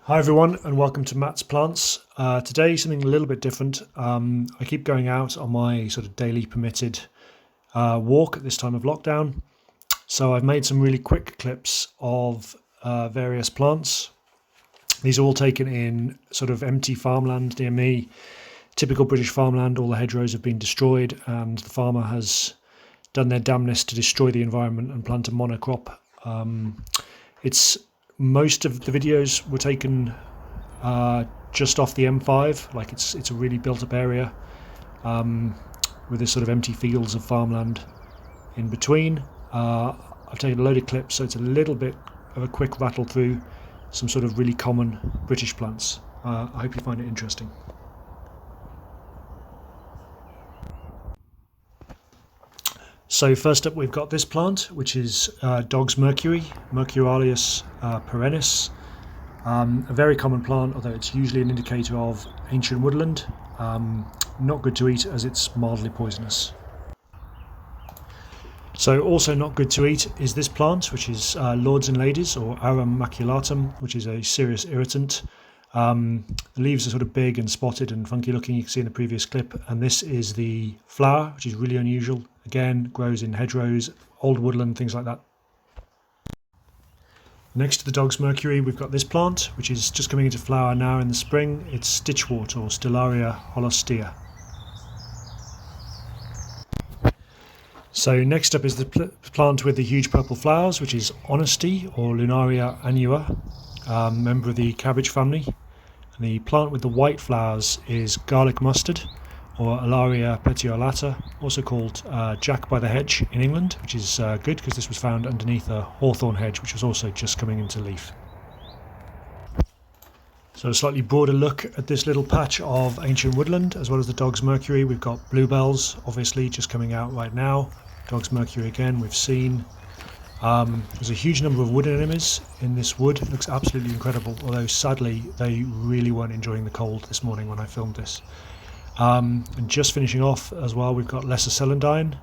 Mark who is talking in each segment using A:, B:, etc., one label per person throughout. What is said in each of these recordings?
A: Hi everyone and welcome to Matt's Plants. Today something a little bit different. I keep going out on my sort of daily permitted walk at this time of lockdown. So I've made some really quick clips of various plants. These are all taken in sort of empty farmland near me. Typical British farmland, all the hedgerows have been destroyed and the farmer has done their damnedest to destroy the environment and plant a monocrop. Most of the videos were taken just off the M5, like it's a really built up area with this sort of empty fields of farmland in between. I've taken a load of clips, so it's a little bit of a quick rattle through some sort of really common British plants. I hope you find it interesting. So first up we've got this plant, which is dog's mercury, Mercurialis perennis. A very common plant, although it's usually an indicator of ancient woodland. Not good to eat as it's mildly poisonous. So also not good to eat is this plant, which is lords and ladies, or Arum maculatum, which is a serious irritant. The leaves are sort of big and spotted and funky looking, you can see in the previous clip, and this is the flower, which is really unusual. Again, grows in hedgerows, old woodland, things like that. Next to the dog's mercury we've got this plant, which is just coming into flower now in the spring. It's stitchwort, or Stellaria holostea. So next up is the plant with the huge purple flowers, which is honesty, or Lunaria annua, member of the cabbage family. And the plant with the white flowers is garlic mustard, or Alaria petiolata, also called Jack by the hedge in England, which is good because this was found underneath a hawthorn hedge, which was also just coming into leaf. So a slightly broader look at this little patch of ancient woodland, as well as the dog's mercury. We've got bluebells, obviously, just coming out right now. Dog's mercury again, we've seen. There's a huge number of wood anemones in this wood. It looks absolutely incredible, although sadly they really weren't enjoying the cold this morning when I filmed this. And just finishing off as well, we've got Lesser celandine,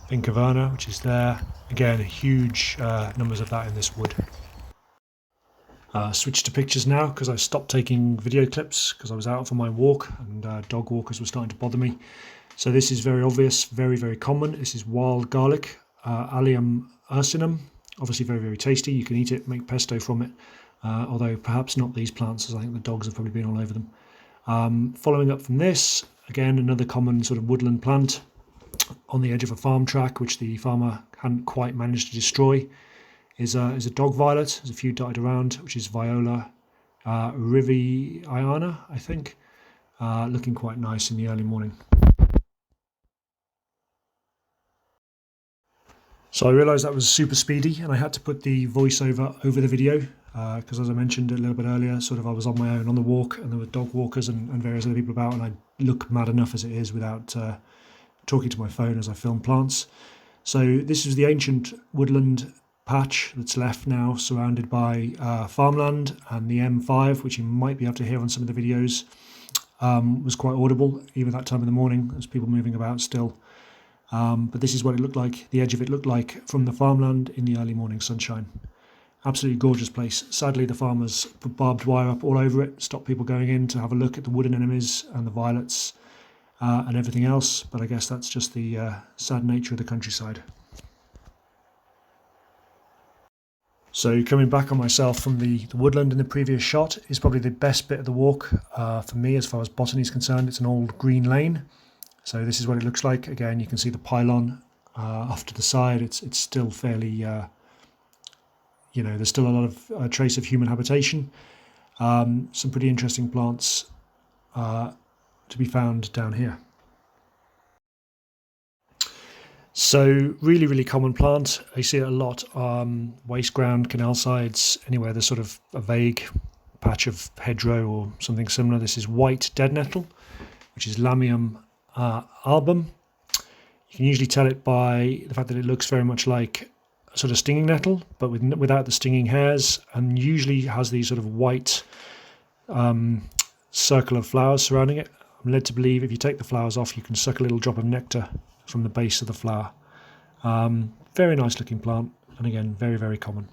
A: Vincaverna, which is there. Again, huge numbers of that in this wood. Switch to pictures now because I stopped taking video clips because I was out for my walk and dog walkers were starting to bother me. So this is very obvious, very, very common. This is wild garlic, Allium ursinum. Obviously very, very tasty. You can eat it, make pesto from it, although perhaps not these plants, as I think the dogs have probably been all over them. Following up from this, again another common sort of woodland plant on the edge of a farm track, which the farmer hadn't quite managed to destroy, is a dog violet. There's a few dotted around, which is Viola riviana, I think, looking quite nice in the early morning. So I realised that was super speedy and I had to put the voiceover over the video because, as I mentioned a little bit earlier, I was on my own on the walk and there were dog walkers and various other people about, and I look mad enough as it is without talking to my phone as I film plants. So this is the ancient woodland patch that's left now, surrounded by farmland, and the M5, which you might be able to hear on some of the videos, was quite audible even at that time of the morning. There's people moving about still. But this is what it looked like, the edge of it looked like from the farmland in the early morning sunshine. Absolutely gorgeous place. Sadly, the farmers put barbed wire up all over it, stopped people going in to have a look at the wood anemones and the violets and everything else. But I guess that's just the sad nature of the countryside. So coming back on myself from the woodland in the previous shot is probably the best bit of the walk for me as far as Botany is concerned. It's an old green lane. So this is what it looks like. Again, you can see the pylon off to the side. It's still fairly, there's still a lot of trace of human habitation. Some pretty interesting plants to be found down here. So really, really common plant. I see it a lot waste ground, canal sides, anywhere there's sort of a vague patch of hedgerow or something similar. This is white dead nettle, which is Lamium album. You can usually tell it by the fact that it looks very much like a sort of stinging nettle, but without the stinging hairs, and usually has these sort of white circle of flowers surrounding it. I'm led to believe if you take the flowers off, you can suck a little drop of nectar from the base of the flower. Very nice looking plant, and again, very, very common.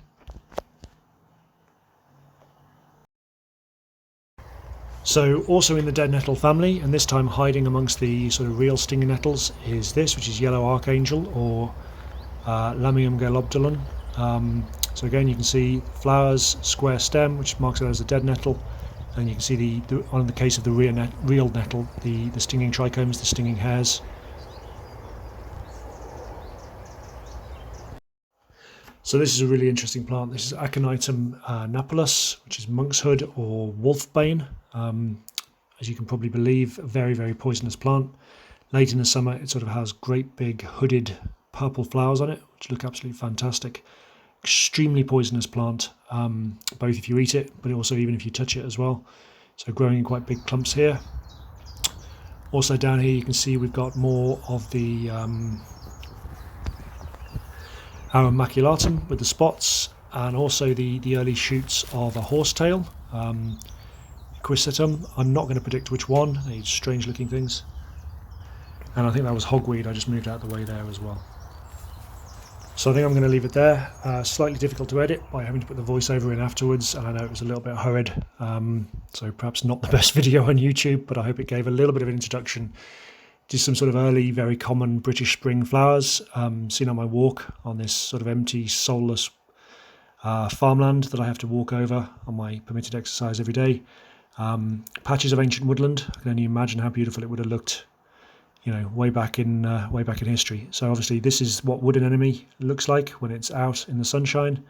A: So also in the dead nettle family, and this time hiding amongst the sort of real stinging nettles, is this, which is yellow archangel, or Lamium galobdulon. So again, you can see flowers, square stem, which marks it as a dead nettle, and you can see on the case of the real nettle, the stinging trichomes, the stinging hairs. So this is a really interesting plant. This is Aconitum napellus, which is monkshood or wolfbane. As you can probably believe, a very, very poisonous plant. Late in the summer, it sort of has great big hooded purple flowers on it, which look absolutely fantastic. Extremely poisonous plant, both if you eat it, but also even if you touch it as well. So growing in quite big clumps here. Also down here you can see we've got more of the Arum maculatum with the spots, and also the early shoots of a horsetail, Equisetum. I'm not going to predict which one, these strange looking things. And I think that was hogweed, I just moved out of the way there as well. So I think I'm going to leave it there. Slightly difficult to edit by having to put the voiceover in afterwards, and I know it was a little bit hurried, so perhaps not the best video on YouTube, but I hope it gave a little bit of an introduction to some sort of early, very common British spring flowers seen on my walk on this sort of empty, soulless farmland that I have to walk over on my permitted exercise every day. Patches of ancient woodland. I can only imagine how beautiful it would have looked, you know, way back in history. So obviously this is what wood anemone looks like when it's out in the sunshine.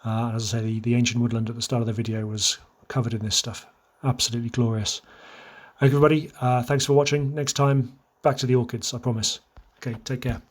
A: As I say, the ancient woodland at the start of the video was covered in this stuff. Absolutely glorious. Okay, everybody, thanks for watching. Next time, back to the orchids, I promise. Okay, take care.